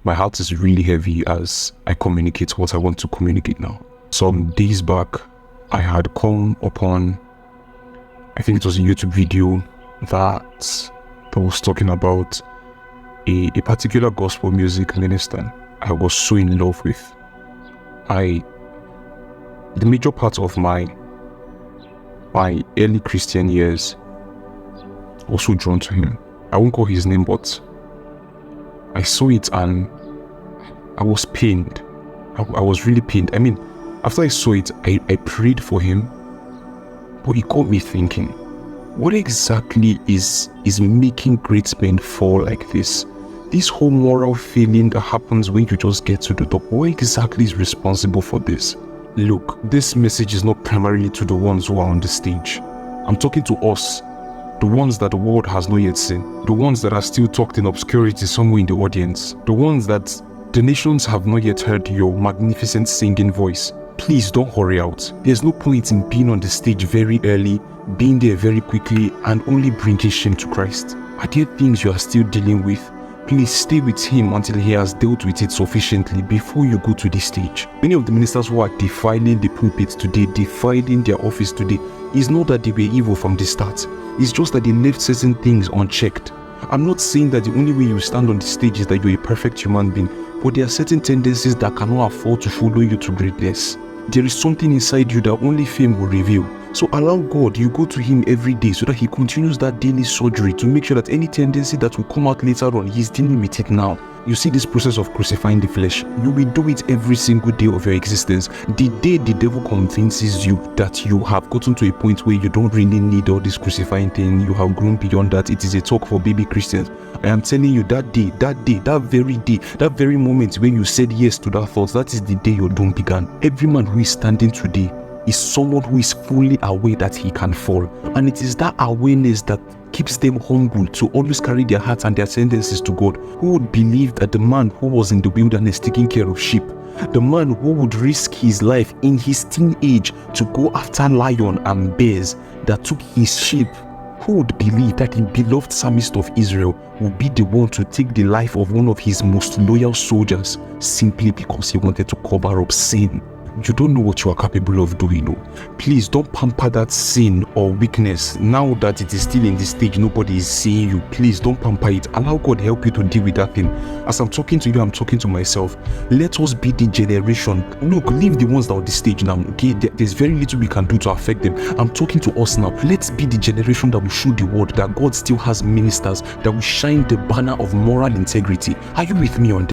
My heart is really heavy as I communicate what I want to communicate now. Some days back, I had come upon, I think it was a YouTube video that was talking about a particular gospel music minister I was so in love with. The major part of my early Christian years was so drawn to him. I won't call his name, but I saw it and I was pained. I was really pained. I mean, after I saw it, I prayed for him, but it got me thinking, what exactly is making great men fall like this? This whole moral failing that happens when you just get to the top, what exactly is responsible for this? Look, this message is not primarily to the ones who are on the stage. I'm talking to us, the ones that the world has not yet seen, the ones that are still tucked in obscurity somewhere in the audience, the ones that the nations have not yet heard your magnificent singing voice. Please don't hurry out. There's no point in being on the stage very early, being there very quickly, and only bringing shame to Christ. Are there things you are still dealing with? Please stay with him until he has dealt with it sufficiently before you go to the stage. Many of the ministers who are defiling the pulpit today, defiling their office today, it's not that they were evil from the start. It's just that they left certain things unchecked. I'm not saying that the only way you stand on the stage is that you're a perfect human being, but there are certain tendencies that cannot afford to follow you to greatness. There is something inside you that only fame will reveal. So allow God, you go to him every day so that he continues that daily surgery to make sure that any tendency that will come out later on, he's dealing with it now. You see this process of crucifying the flesh, you will do it every single day of your existence. The day the devil convinces you that you have gotten to a point where you don't really need all this crucifying thing, you have grown beyond that, it is a talk for baby Christians. I am telling you, that very moment when you said yes to that thought, that is the day your doom began. Every man who is standing today is someone who is fully aware that he can fall. And it is that awareness that keeps them humble to always carry their hearts and their tendencies to God. Who would believe that the man who was in the wilderness taking care of sheep, the man who would risk his life in his teenage to go after lion and bears that took his sheep, who would believe that the beloved psalmist of Israel would be the one to take the life of one of his most loyal soldiers simply because he wanted to cover up sin? You don't know what you are capable of doing. Please don't pamper that sin or weakness. Now that it is still in this stage, nobody is seeing you. Please don't pamper it. Allow God help you to deal with that thing. As I'm talking to you, I'm talking to myself. Let us be the generation. Look, leave the ones that are on the stage now. Okay, there's very little we can do to affect them. I'm talking to us now. Let's be the generation that will show the world that God still has ministers that will shine the banner of moral integrity. Are you with me on this?